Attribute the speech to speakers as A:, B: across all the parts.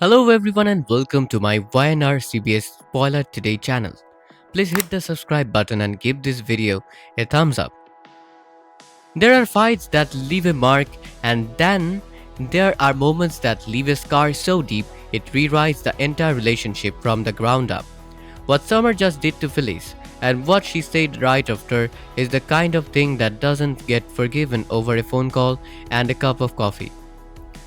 A: Hello everyone and welcome to my YNR CBS Spoiler Today channel. Please hit the subscribe button and give this video a thumbs up. There are fights that leave a mark, and then there are moments that leave a scar so deep it rewrites the entire relationship from the ground up. What Summer just did to Phyllis and what she said right after is the kind of thing that doesn't get forgiven over a phone call and a cup of coffee.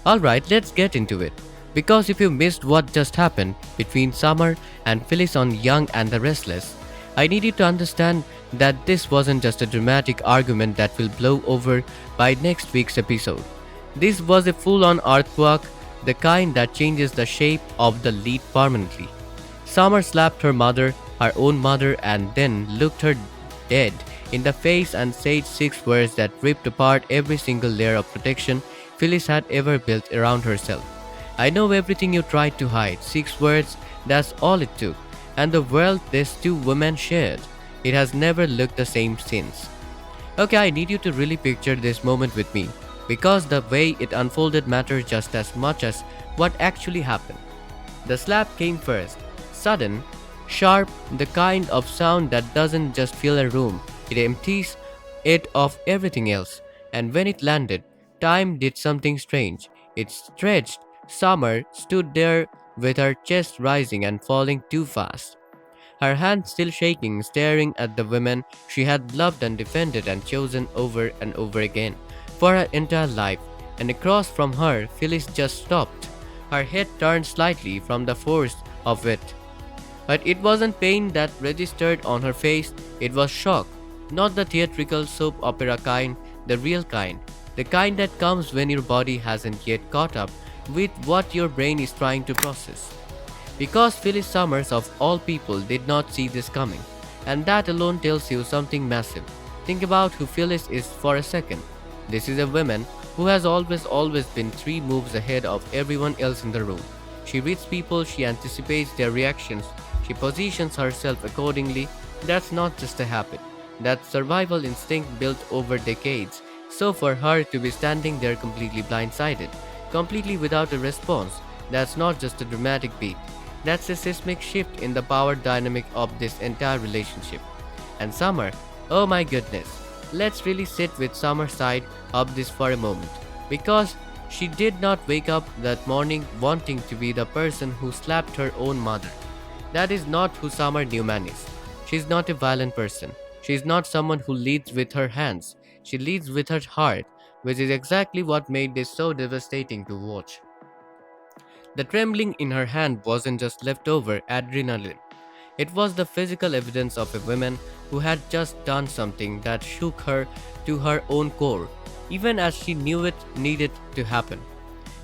A: Alright, let's get into it. Because if you missed what just happened between Summer and Phyllis on Young and the Restless, I need you to understand that this wasn't just a dramatic argument that will blow over by next week's episode. This was a full on earthquake, the kind that changes the shape of the lead permanently. Summer slapped her mother, her own mother, and then looked her dead in the face and said six words that ripped apart every single layer of protection Phyllis had ever built around herself. I know everything you tried to hide. Six words, that's all it took. And the world these two women shared. It has never looked the same since. Okay, I need you to really picture this moment with me. Because the way it unfolded matters just as much as what actually happened. The slap came first. Sudden, sharp, the kind of sound that doesn't just fill a room. It empties it of everything else. And when it landed, time did something strange. It stretched. Summer stood there with her chest rising and falling too fast. Her hands still shaking, staring at the women she had loved and defended and chosen over and over again for her entire life. And across from her, Phyllis just stopped. Her head turned slightly from the force of it. But it wasn't pain that registered on her face, it was shock. Not the theatrical soap opera kind, the real kind. The kind that comes when your body hasn't yet caught up with what your brain is trying to process. Because Phyllis Summers, of all people, did not see this coming. And that alone tells you something massive. Think about who Phyllis is for a second. This is a woman who has always been three moves ahead of everyone else in the room. She reads people, she anticipates their reactions, she positions herself accordingly. That's not just a habit. That's survival instinct built over decades. So for her to be standing there completely blindsided, completely without a response, that's not just a dramatic beat. That's a seismic shift in the power dynamic of this entire relationship. And Summer, oh my goodness, let's really sit with Summer's side of this for a moment. Because she did not wake up that morning wanting to be the person who slapped her own mother. That is not who Summer Newman is. She's not a violent person. She's not someone who leads with her hands. She leads with her heart, which is exactly what made this so devastating to watch. The trembling in her hand wasn't just leftover adrenaline. It was the physical evidence of a woman who had just done something that shook her to her own core, even as she knew it needed to happen.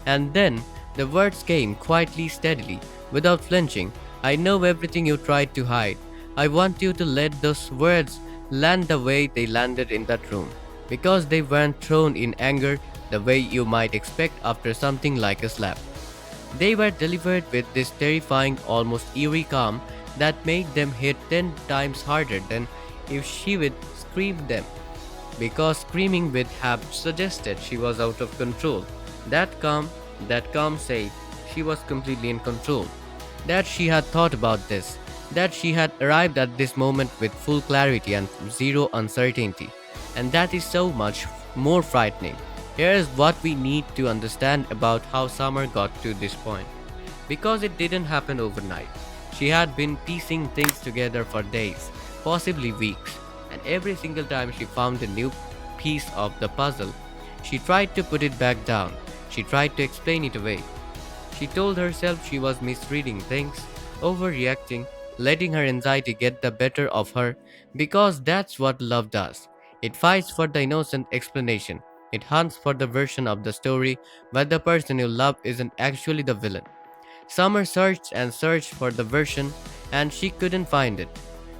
A: And then the words came quietly, steadily, without flinching. I know everything you tried to hide. I want you to let those words land the way they landed in that room. Because they weren't thrown in anger the way you might expect after something like a slap. They were delivered with this terrifying, almost eerie calm that made them hit 10 times harder than if she would scream them. Because screaming would have suggested she was out of control. That calm said she was completely in control. That she had thought about this. That she had arrived at this moment with full clarity and zero uncertainty. And that is so much more frightening. Here is what we need to understand about how Summer got to this point. Because it didn't happen overnight. She had been piecing things together for days, possibly weeks, and every single time she found a new piece of the puzzle, she tried to put it back down. She tried to explain it away. She told herself she was misreading things, overreacting, letting her anxiety get the better of her, because that's what love does. It fights for the innocent explanation. It hunts for the version of the story where the person you love isn't actually the villain. Summer searched and searched for the version and she couldn't find it.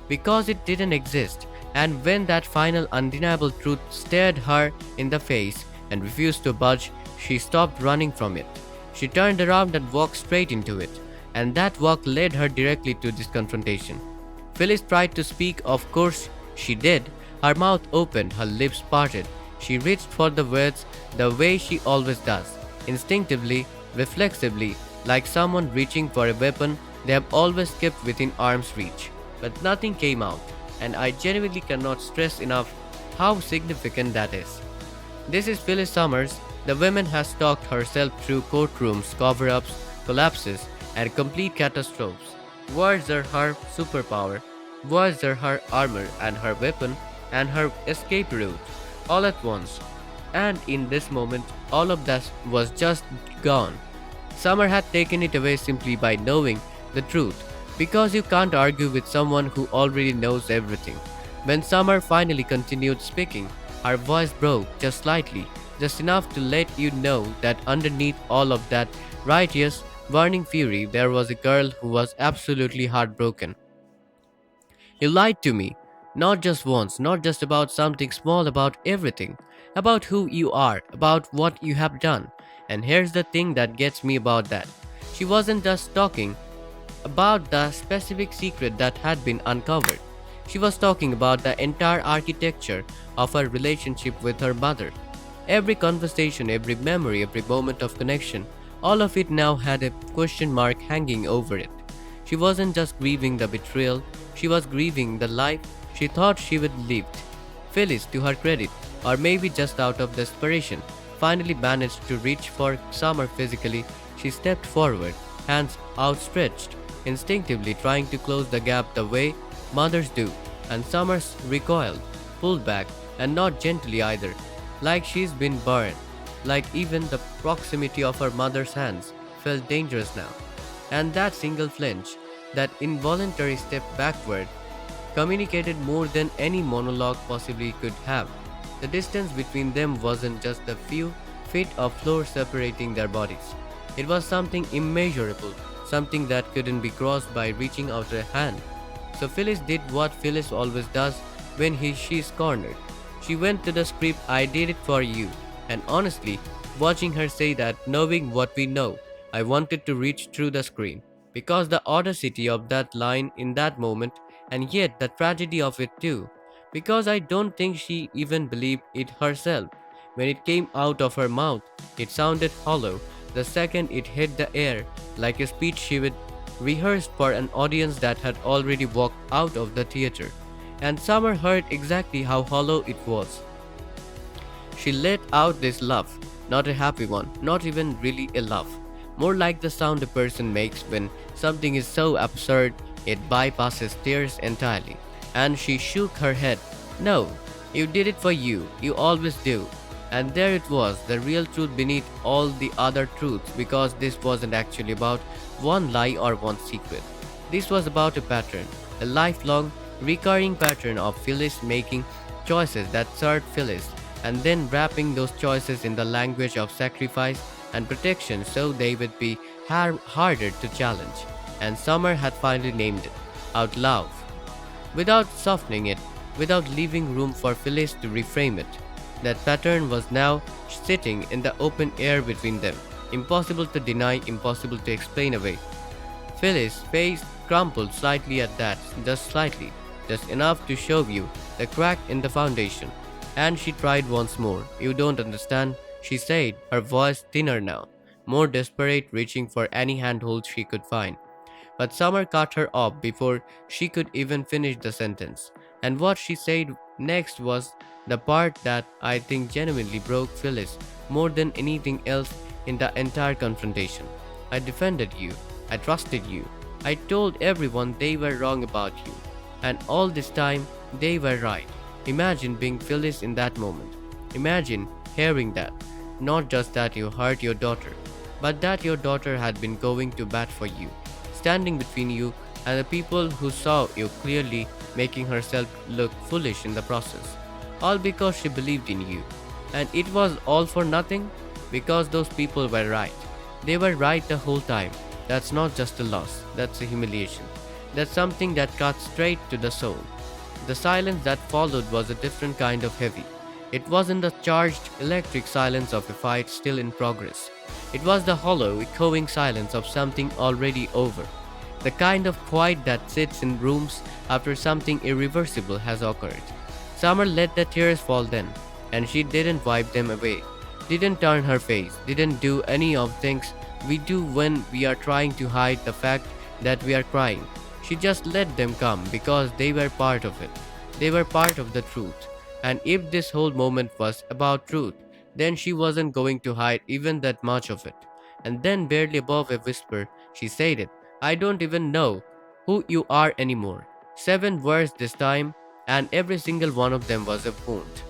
A: Because it didn't exist. And when that final undeniable truth stared her in the face and refused to budge, she stopped running from it. She turned around and walked straight into it. And that walk led her directly to this confrontation. Phyllis tried to speak, of course she did. Her mouth opened, her lips parted. She reached for the words the way she always does, instinctively, reflexively, like someone reaching for a weapon they have always kept within arm's reach. But nothing came out, and I genuinely cannot stress enough how significant that is. This is Phyllis Summers. The woman has stalked herself through courtrooms, cover ups, collapses, and complete catastrophes. Words are her superpower, words are her armor and her weapon and her escape route, all at once. And in this moment, all of that was just gone. Summer had taken it away simply by knowing the truth, because you can't argue with someone who already knows everything. When Summer finally continued speaking, her voice broke just slightly, just enough to let you know that underneath all of that righteous, burning fury, there was a girl who was absolutely heartbroken. You lied to me. Not just once, not just about something small, about everything. About who you are, about what you have done. And here's the thing that gets me about that. She wasn't just talking about the specific secret that had been uncovered. She was talking about the entire architecture of her relationship with her mother. Every conversation, every memory, every moment of connection, all of it now had a question mark hanging over it. She wasn't just grieving the betrayal, she was grieving the life she thought she would live. Phyllis, to her credit, or maybe just out of desperation, finally managed to reach for Summer physically. She stepped forward, hands outstretched, instinctively trying to close the gap the way mothers do, and Summers recoiled, pulled back, and not gently either, like she's been burned, like even the proximity of her mother's hands felt dangerous now. And that single flinch, that involuntary step backward, communicated more than any monologue possibly could have. The distance between them wasn't just the few feet of floor separating their bodies. It was something immeasurable, something that couldn't be crossed by reaching out a hand. So Phyllis did what Phyllis always does when she's cornered. She went to the script, "I did it for you." And honestly, watching her say that, knowing what we know, I wanted to reach through the screen. Because the audacity of that line in that moment, and yet the tragedy of it too. Because I don't think she even believed it herself. When it came out of her mouth, it sounded hollow the second it hit the air, like a speech she would rehearsed for an audience that had already walked out of the theater. And Summer heard exactly how hollow it was. She let out this laugh, not a happy one, not even really a laugh, more like the sound a person makes when something is so absurd it bypasses tears entirely. And she shook her head. "No, you did it for you, you always do." And there it was, the real truth beneath all the other truths, because this wasn't actually about one lie or one secret. This was about a pattern, a lifelong, recurring pattern of Phyllis making choices that served Phyllis, and then wrapping those choices in the language of sacrifice and protection so they would be harder to challenge. And Summer had finally named it, out loud, without softening it, without leaving room for Phyllis to reframe it. That pattern was now sitting in the open air between them, impossible to deny, impossible to explain away. Phyllis' face crumpled slightly at that, just slightly, just enough to show you the crack in the foundation. And she tried once more. "You don't understand," she said, her voice thinner now, more desperate, reaching for any handhold she could find. But Summer cut her off before she could even finish the sentence. And what she said next was the part that I think genuinely broke Phyllis more than anything else in the entire confrontation. "I defended you. I trusted you. I told everyone they were wrong about you. And all this time, they were right." Imagine being Phyllis in that moment. Imagine hearing that. Not just that you hurt your daughter, but that your daughter had been going to bat for you, standing between you and the people who saw you clearly, making herself look foolish in the process. All because she believed in you. And it was all for nothing? Because those people were right. They were right the whole time. That's not just a loss, that's a humiliation. That's something that cuts straight to the soul. The silence that followed was a different kind of heavy. It wasn't the charged electric silence of a fight still in progress. It was the hollow, echoing silence of something already over. The kind of quiet that sits in rooms after something irreversible has occurred. Summer let the tears fall then, and she didn't wipe them away, didn't turn her face, didn't do any of things we do when we are trying to hide the fact that we are crying. She just let them come because they were part of it. They were part of the truth. And if this whole moment was about truth, then she wasn't going to hide even that much of it. And then, barely above a whisper, she said it. I don't even know who you are anymore. 7 words this time, and every single one of them was a wound.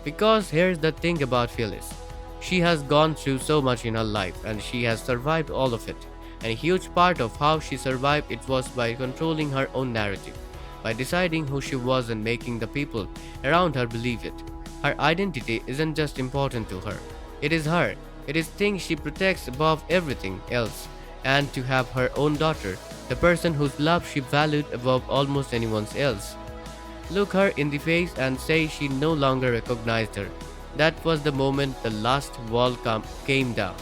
A: Because here's the thing about Phyllis. She has gone through so much in her life and she has survived all of it. And a huge part of how she survived it was by controlling her own narrative, by deciding who she was and making the people around her believe it. Her identity isn't just important to her. It is her. It is things she protects above everything else. And to have her own daughter, the person whose love she valued above almost anyone else, look her in the face and say she no longer recognized her. That was the moment the last wall came down.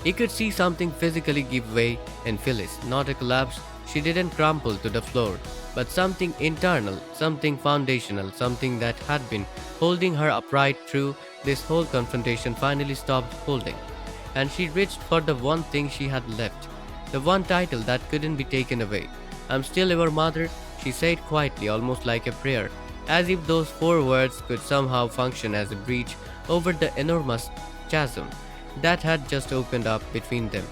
A: He could see something physically give way in Phyllis, not a collapse. She didn't crumple to the floor, but something internal, something foundational, something that had been holding her upright through this whole confrontation finally stopped holding. And she reached for the one thing she had left, the one title that couldn't be taken away. I'm still your mother, she said quietly, almost like a prayer, as if those 4 words could somehow function as a breach over the enormous chasm that had just opened up between them.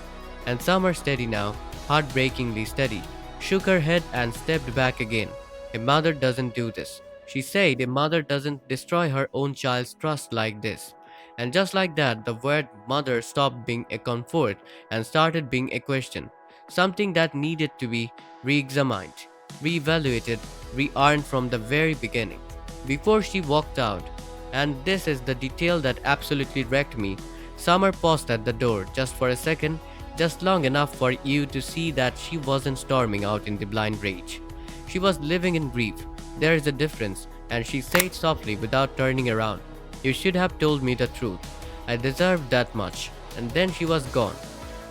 A: And Summer, steady now, heartbreakingly steady, shook her head and stepped back again. A mother doesn't do this. She said a mother doesn't destroy her own child's trust like this. And just like that, the word mother stopped being a comfort and started being a question. Something that needed to be re examined, re evaluated, re earned from the very beginning. Before she walked out, and this is the detail that absolutely wrecked me, Summer paused at the door just for a second, just long enough for you to see that she wasn't storming out in the blind rage. She was living in grief. There is a difference, and she said softly without turning around, you should have told me the truth. I deserved that much. And then she was gone.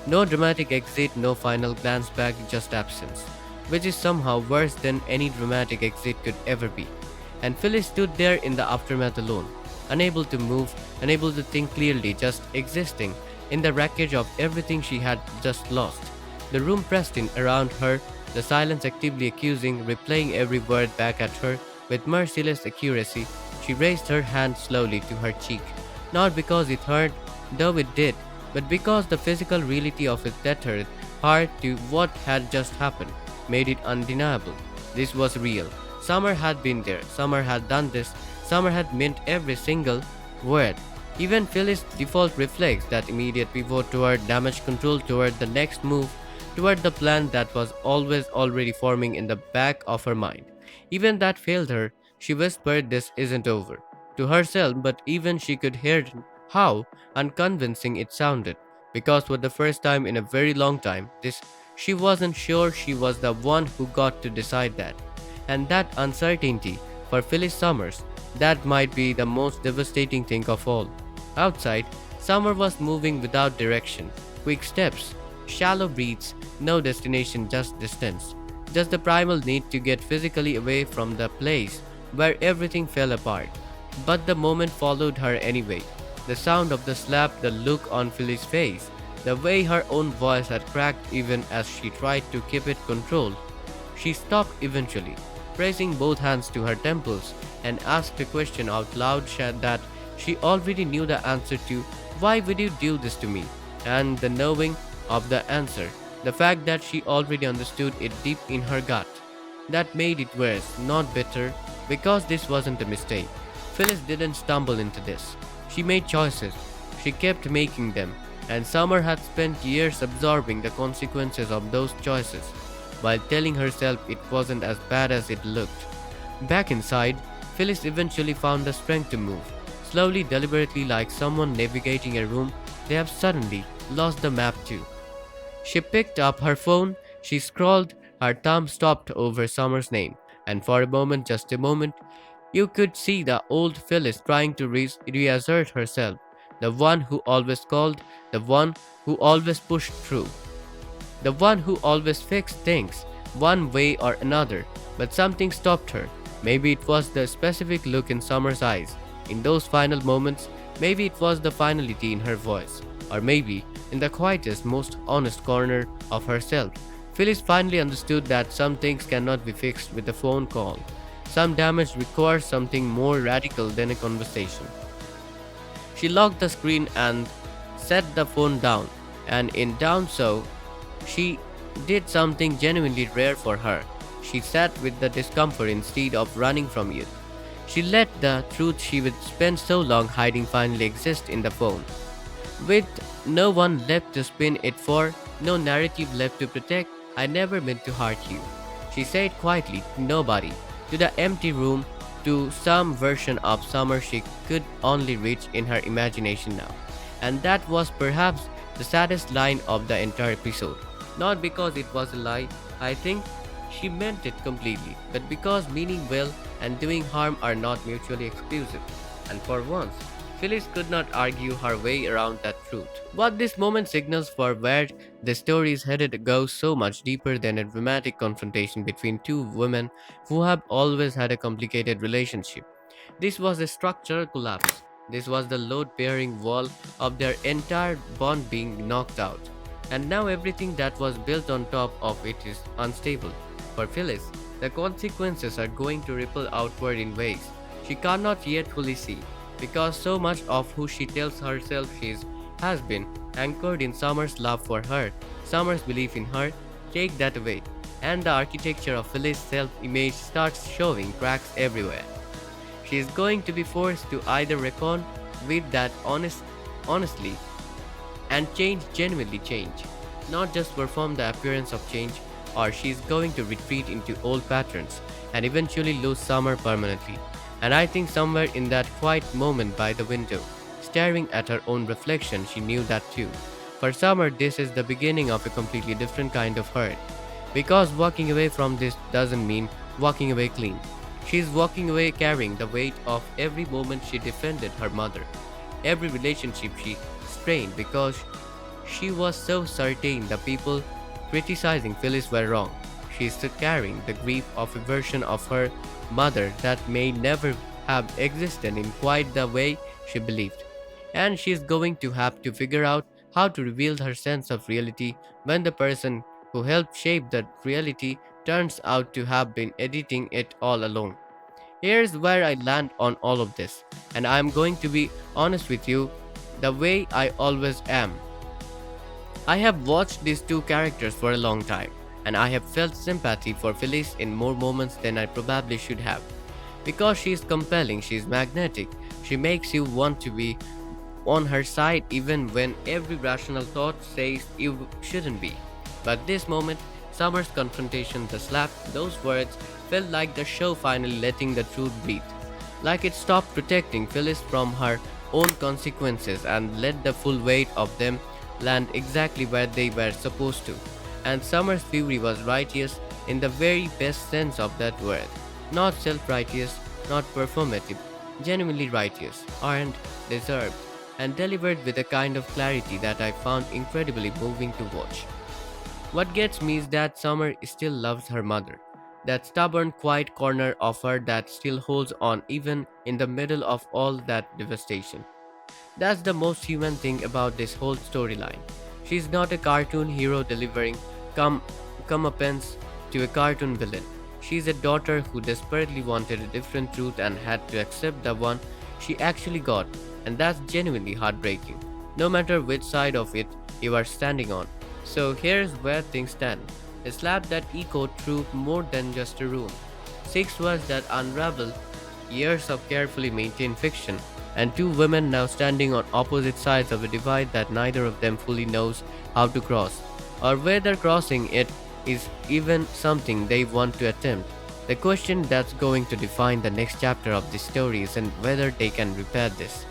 A: No dramatic exit, no final glance back, just absence, which is somehow worse than any dramatic exit could ever be. And Phyllis stood there in the aftermath alone, unable to move, unable to think clearly, just existing in the wreckage of everything she had just lost. The room pressed in around her, the silence actively accusing, replaying every word back at her with merciless accuracy. She raised her hand slowly to her cheek, not because it hurt, though it did, but because the physical reality of it tethered her to what had just happened, made it undeniable. This was real. Summer had been there, Summer had done this, Summer had meant every single word. Even Phyllis' default reflex, that immediate pivot toward damage control, toward the next move, toward the plan that was always already forming in the back of her mind. Even that failed her. She whispered this isn't over to herself, but even she could hear how unconvincing it sounded, because for the first time in a very long time, she wasn't sure she was the one who got to decide that. And that uncertainty, for Phyllis Summers, that might be the most devastating thing of all. Outside, Summer was moving without direction, quick steps, shallow breaths, no destination, just distance. Just the primal need to get physically away from the place where everything fell apart. But the moment followed her anyway. The sound of the slap, the look on Phyllis' face, the way her own voice had cracked even as she tried to keep it controlled. She stopped eventually, pressing both hands to her temples, and asked a question out loud that she already knew the answer to. Why would you do this to me? And the knowing of the answer, the fact that she already understood it deep in her gut, that made it worse, not better, because this wasn't a mistake. Phyllis didn't stumble into this. She made choices. She kept making them, and Summer had spent years absorbing the consequences of those choices, while telling herself it wasn't as bad as it looked. Back inside, Phyllis eventually found the strength to move, slowly, deliberately, like someone navigating a room they have suddenly lost the map to. She picked up her phone, she scrolled, her thumb stopped over Summer's name, and for a moment, just a moment, you could see the old Phyllis trying to reassert herself, the one who always called, the one who always pushed through, the one who always fixed things one way or another. But something stopped her. Maybe it was the specific look in Summer's eyes in those final moments, maybe it was the finality in her voice. Or maybe, in the quietest, most honest corner of herself, Phyllis finally understood that some things cannot be fixed with a phone call. Some damage requires something more radical than a conversation. She locked the screen and set the phone down, and in doing so, she did something genuinely rare for her. She sat with the discomfort instead of running from it. She let the truth she would spend so long hiding finally exist in the phone. With no one left to spin it for, no narrative left to protect, I never meant to hurt you. She said quietly to nobody, to the empty room, to some version of Summer she could only reach in her imagination now. And that was perhaps the saddest line of the entire episode. Not because it was a lie, I think she meant it completely, but because meaning well and doing harm are not mutually exclusive. And for once, Phyllis could not argue her way around that truth. What this moment signals for where the story is headed goes so much deeper than a dramatic confrontation between two women who have always had a complicated relationship. This was a structural collapse. This was the load bearing wall of their entire bond being knocked out. And now everything that was built on top of it is unstable. For Phyllis, the consequences are going to ripple outward in ways she cannot yet fully see, because so much of who she tells herself she is has been anchored in Summer's love for her, Summer's belief in her. Take that away, and the architecture of Phyllis' self image starts showing cracks everywhere. She is going to be forced to either reckon with that honestly and change, genuinely change, not just perform the appearance of change, or she is going to retreat into old patterns and eventually lose Summer permanently. And I think somewhere in that quiet moment by the window, staring at her own reflection, she knew that too. For Summer, this is the beginning of a completely different kind of hurt. Because walking away from this doesn't mean walking away clean. She is walking away carrying the weight of every moment she defended her mother, every relationship she strained because she was so certain the people criticizing Phyllis were wrong. She is still carrying the grief of a version of her mother that may never have existed in quite the way she believed. And she is going to have to figure out how to reveal her sense of reality when the person who helped shape that reality turns out to have been editing it all along. Here's where I land on all of this, and I'm going to be honest with you the way I always am. I have watched these two characters for a long time, and I have felt sympathy for Phyllis in more moments than I probably should have. Because she is compelling, she is magnetic, she makes you want to be on her side even when every rational thought says you shouldn't be. But this moment, Summer's confrontation, the slap, those words felt like the show finally letting the truth breathe. Like it stopped protecting Phyllis from her own consequences and let the full weight of them land exactly where they were supposed to. And Summer's fury was righteous in the very best sense of that word. Not self-righteous, not performative, genuinely righteous, earned, deserved, and delivered with a kind of clarity that I found incredibly moving to watch. What gets me is that Summer still loves her mother. That stubborn, quiet corner of her that still holds on even in the middle of all that devastation. That's the most human thing about this whole storyline. She's not a cartoon hero delivering come comeuppance to a cartoon villain. She's a daughter who desperately wanted a different truth and had to accept the one she actually got, and that's genuinely heartbreaking, no matter which side of it you are standing on. So here's where things stand. A slap that echoed through more than just a room. 6 words that unravel years of carefully maintained fiction, and two women now standing on opposite sides of a divide that neither of them fully knows how to cross, or whether crossing it is even something they want to attempt. The question that's going to define the next chapter of this story isn't whether they can repair this.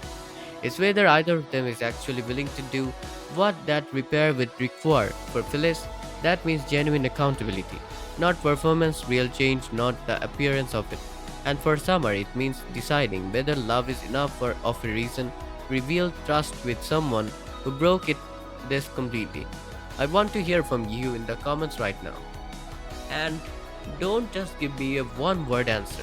A: It's whether either of them is actually willing to do what that repair would require. For Phyllis, that means genuine accountability, not performance, real change, not the appearance of it. And for Summer, it means deciding whether love is enough for of a reason, reveal trust with someone who broke it this completely. I want to hear from you in the comments right now. And don't just give me a one-word answer.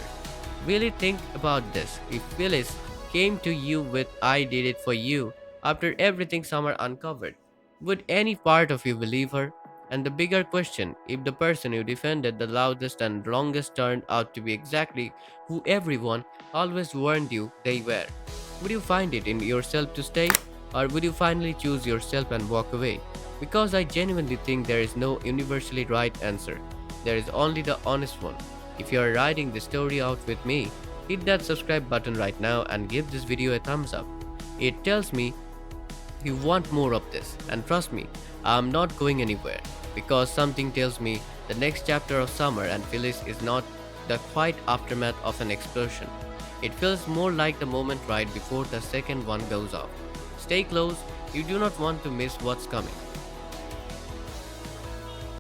A: Really think about this. If Phyllis came to you with "I did it for you," after everything Summer uncovered? Would any part of you believe her? And the bigger question, if the person you defended the loudest and longest turned out to be exactly who everyone always warned you they were, would you find it in yourself to stay? Or would you finally choose yourself and walk away? Because I genuinely think there is no universally right answer. There is only the honest one. If you are riding the story out with me, hit that subscribe button right now and give this video a thumbs up. It tells me you want more of this, and trust me, I'm not going anywhere because something tells me the next chapter of Summer and Phyllis is not the quiet aftermath of an explosion. It feels more like the moment right before the second one goes off. Stay close, you do not want to miss what's coming.